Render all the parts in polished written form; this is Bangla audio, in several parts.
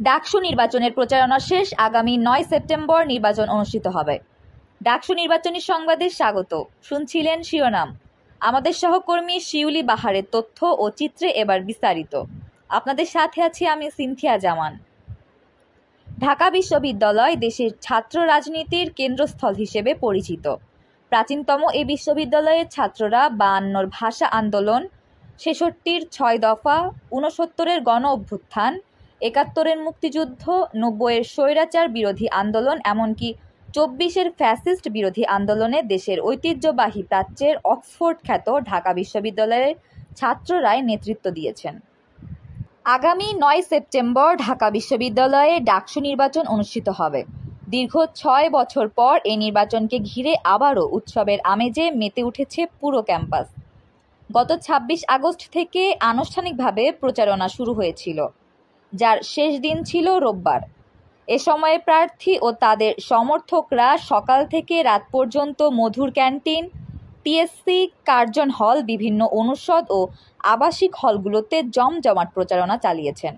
ডাকসু নির্বাচনের প্রচারণা শেষ, আগামী 9 সেপ্টেম্বর নির্বাচন অনুষ্ঠিত হবে। ডাকসু নির্বাচনী সংবাদে স্বাগত। শুনছিলেন শিরোনাম। আমাদের সহকর্মী শিউলি বাহারের তথ্য ও চিত্রে এবার বিস্তারিত। আপনাদের সাথে আছি আমি সিনথিয়া জামান। ঢাকা বিশ্ববিদ্যালয় দেশের ছাত্র রাজনীতির কেন্দ্রস্থল হিসেবে পরিচিত। প্রাচীনতম এই বিশ্ববিদ্যালয়ের ছাত্ররা 52-র ভাষা আন্দোলন, 66-র 6 দফা, 69-এর গণ অভ্যুত্থান, 71-এর মুক্তিযুদ্ধ, 90-এর স্বৈরাচার বিরোধী আন্দোলন, এমনকি 24-এর ফ্যাসিস্ট বিরোধী আন্দোলনে দেশের ঐতিহ্যবাহী প্রাচ্যের অক্সফোর্ড খ্যাত ঢাকা বিশ্ববিদ্যালয়ের ছাত্ররাই নেতৃত্ব দিয়েছেন। আগামী 9 সেপ্টেম্বর ঢাকা বিশ্ববিদ্যালয়ে ডাকসু নির্বাচন অনুষ্ঠিত হবে। দীর্ঘ 6 বছর পর এই নির্বাচনকে ঘিরে আবারও উৎসবের আমেজে মেতে উঠেছে পুরো ক্যাম্পাস। গত 26 আগস্ট থেকে আনুষ্ঠানিকভাবে প্রচারণা শুরু হয়েছিল, যার শেষ দিন ছিল রোববার। এ সময়ে প্রার্থী ও তাদের সমর্থকরা সকাল থেকে রাত পর্যন্ত মধুর ক্যান্টিন, টিএসসি, কার্জন হল, বিভিন্ন অনুষদ ও আবাসিক হলগুলোতে জমজমাট প্রচারণা চালিয়েছেন।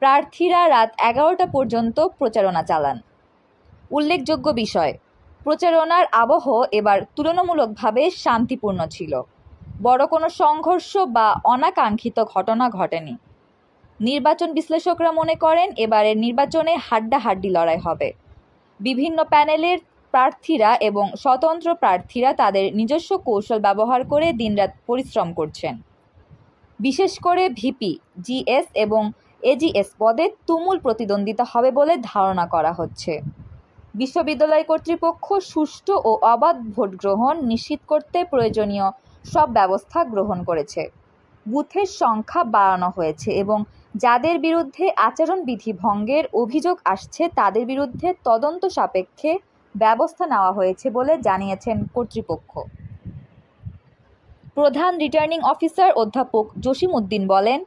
প্রার্থীরা রাত 11টা পর্যন্ত প্রচারণা চালান। উল্লেখযোগ্য বিষয়, প্রচারণার আবহ এবার তুলনামূলকভাবে শান্তিপূর্ণ ছিল। বড় কোনো সংঘর্ষ বা অনাকাঙ্ক্ষিত ঘটনা ঘটেনি। নির্বাচন বিশ্লেষকরা মনে করেন এবারের নির্বাচনে হাড্ডাহাড্ডি লড়াই হবে। বিভিন্ন প্যানেলের প্রার্থীরা এবং স্বতন্ত্র প্রার্থীরা তাদের নিজস্ব কৌশল ব্যবহার করে দিনরাত পরিশ্রম করছেন। বিশেষ করে ভিপি, জিএস এবং এজিএস পদে তুমুল প্রতিদ্বন্দ্বিতা হবে বলে ধারণা করা হচ্ছে। বিশ্ববিদ্যালয় কর্তৃপক্ষ সুষ্ঠু ও অবাধ ভোট গ্রহণ নিশ্চিত করতে প্রয়োজনীয় সব ব্যবস্থা গ্রহণ করেছে। বুথের সংখ্যা বাড়ানো হয়েছে এবং যাদের বিরুদ্ধে আচরণবিধি ভঙ্গের অভিযোগ আসছে তাদের বিরুদ্ধে তদন্ত সাপেক্ষে ব্যবস্থা নেওয়া হয়েছে বলে জানিয়েছেন কর্তৃপক্ষ। প্রধান রিটার্নিং অফিসার অধ্যাপক জসিম উদ্দিন বলেন,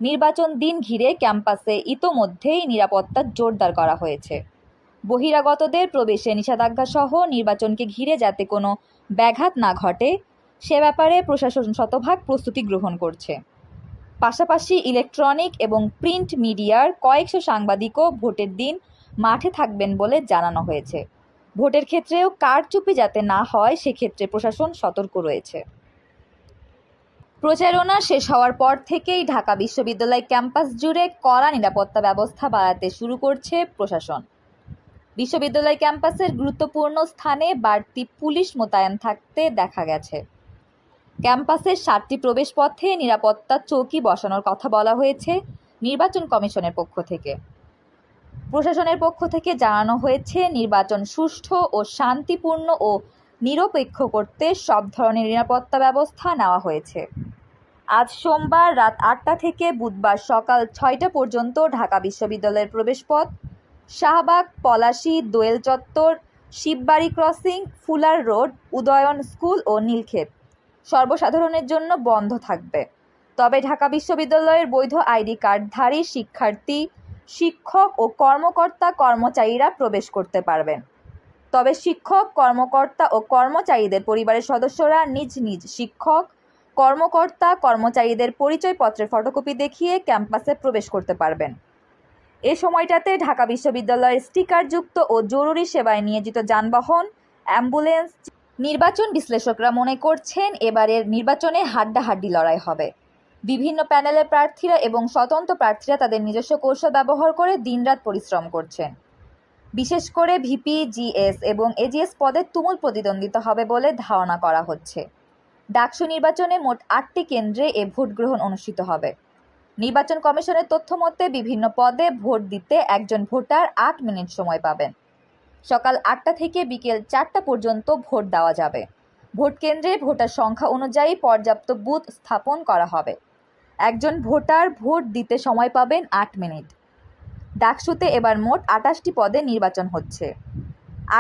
নির্বাচন দিন ঘিরে ক্যাম্পাসে ইতোমধ্যেই নিরাপত্তা জোরদার করা হয়েছে। বহিরাগতদের প্রবেশে নিষেধাজ্ঞা সহ নির্বাচনকে ঘিরে যাতে কোনো ব্যাঘাত না ঘটে সে ব্যাপারে প্রশাসন শতভাগ প্রস্তুতি গ্রহণ করছে। পাশাপাশি ইলেকট্রনিক এবং প্রিন্ট মিডিয়ার কয়েকশো সাংবাদিকও ভোটের দিন মাঠে থাকবেন বলে জানানো হয়েছে। ভোটের ক্ষেত্রেও কারচুপি যাতে না হয় সেক্ষেত্রে প্রশাসন সতর্ক রয়েছে। প্রচারণা শেষ হওয়ার পর থেকেই ঢাকা বিশ্ববিদ্যালয় ক্যাম্পাস জুড়ে কড়া নিরাপত্তা ব্যবস্থা বাড়াতে শুরু করছে প্রশাসন। বিশ্ববিদ্যালয় ক্যাম্পাসের গুরুত্বপূর্ণ স্থানে বাড়তি পুলিশ মোতায়েন থাকতে দেখা গেছে। ক্যাম্পাসের 7টি প্রবেশ পথে নিরাপত্তা চৌকি বসানোর কথা বলা হয়েছে নির্বাচন কমিশনের পক্ষ থেকে। প্রশাসনের পক্ষ থেকে জানানো হয়েছে নির্বাচন সুষ্ঠু ও শান্তিপূর্ণ ও নিরপেক্ষ করতে সব ধরনের নিরাপত্তা ব্যবস্থা নেওয়া হয়েছে। আজ সোমবার রাত 8টা থেকে বুধবার সকাল 6টা পর্যন্ত ঢাকা বিশ্ববিদ্যালয়ের প্রবেশপথ Shahbag, Palashi, Doel Chattar, Shibbari crossing, Fuller road, Udayan school ও নীলক্ষেত সর্বসাধারণের জন্য বন্ধ থাকবে। তবে ঢাকা বিশ্ববিদ্যালয়ের বৈধ আইডি কার্ডধারী শিক্ষার্থী, শিক্ষক ও কর্মচারীরা প্রবেশ করতে পারবেন। তবে শিক্ষক, কর্মকর্তা ও কর্মচারীদের পরিবারের সদস্যরা নিজ নিজ শিক্ষক, কর্মচারীদের পরিচয়পত্রের ফটোকপি দেখিয়ে ক্যাম্পাসে প্রবেশ করতে পারবেন। এ সময়টাতে ঢাকা বিশ্ববিদ্যালয়ের স্টিকারযুক্ত ও জরুরি সেবায় নিয়োজিত যানবাহন, অ্যাম্বুলেন্স। নির্বাচন বিশ্লেষকরা মনে করছেন এবারের নির্বাচনে হাড্ডাহাড্ডি লড়াই হবে। বিভিন্ন প্যানেলের প্রার্থীরা এবং স্বতন্ত্র প্রার্থীরা তাদের নিজস্ব কৌশল ব্যবহার করে দিনরাত পরিশ্রম করছেন। বিশেষ করে ভিপি, জিএস এবং এজিএস পদে তুমুল প্রতিদ্বন্দ্বিতা হবে বলে ধারণা করা হচ্ছে। ডাকসু নির্বাচনে মোট 8টি কেন্দ্রে এ ভোট গ্রহণ অনুষ্ঠিত হবে। নির্বাচন কমিশনের তথ্য মতে বিভিন্ন পদে ভোট দিতে একজন ভোটার 8 মিনিট সময় পাবেন। সকাল 8টা থেকে বিকেল 4টা পর্যন্ত ভোট দেওয়া যাবে। ভোট কেন্দ্রে ভোটার সংখ্যা অনুযায়ী পর্যাপ্ত বুথ স্থাপন করা হবে। একজন ভোটার ভোট দিতে সময় পাবেন 8 মিনিট। ডাকসুতে এবার মোট 28টি পদে নির্বাচন হচ্ছে।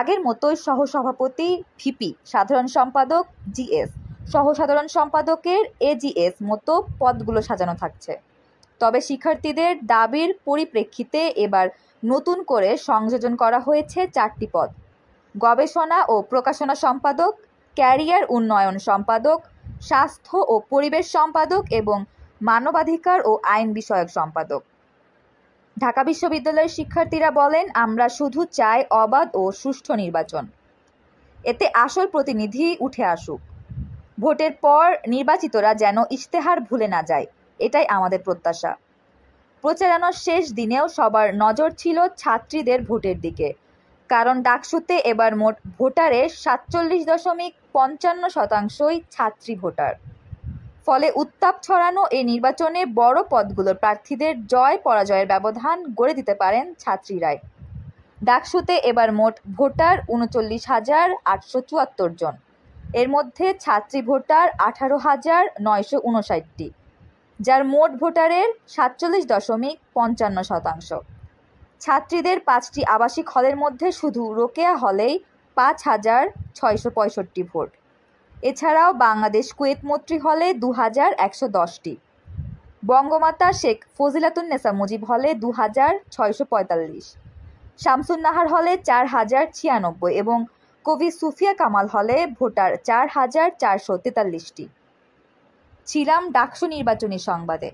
আগের মতোই সহসভাপতি, ভিপি, সাধারণ সম্পাদক, জিএস, সহসাধারণ সম্পাদকের এজিএস মতো পদগুলো সাজানো থাকছে। তবে শিক্ষার্থীদের দাবির পরিপ্রেক্ষিতে এবার নতুন করে সংযোজন করা হয়েছে 4টি পদ: গবেষণা ও প্রকাশনা সম্পাদক, ক্যারিয়ার উন্নয়ন সম্পাদক, স্বাস্থ্য ও পরিবেশ সম্পাদক এবং মানবাধিকার ও আইন বিষয়ক সম্পাদক। ঢাকা বিশ্ববিদ্যালয়ের শিক্ষার্থীরা বলেন, আমরা শুধু চাই অবাধ ও সুষ্ঠু নির্বাচন, এতে আসল প্রতিনিধি উঠে আসুক। ভোটের পর নির্বাচিতরা যেন ইশতেহার ভুলে না যায়, এটাই আমাদের প্রত্যাশা। প্রচারণার শেষ দিনেও সবার নজর ছিল ছাত্রীদের ভোটের দিকে, কারণ ডাকসুতে এবার মোট ভোটারের 47.55% ছাত্রী ভোটার। ফলে উত্তাপ ছড়ানো এই নির্বাচনে বড় পদগুলোর প্রার্থীদের জয় পরাজয়ের ব্যবধান গড়ে দিতে পারেন ছাত্রীরাই। ডাকসুতে এবার মোট ভোটার 39,874 জন, এর মধ্যে ছাত্রী ভোটার 18,959টি, যার মোট ভোটারের 47.55%। ছাত্রীদের 5টি আবাসিক হলের মধ্যে শুধু রোকেয়া হলেই 5,665 ভোট। এছাড়াও বাংলাদেশ কুয়েত মৈত্রী হলে 2,110টি, বঙ্গমাতা শেখ ফজিলাতুন্নেসা মুজিব হলে 2,645, শামসুন নাহার হলে 4,096 এবং কবি সুফিয়া কামাল হলে ভোটার 4,443টি। ছিলাম ডাকসু নির্বাচনী সংবাদে।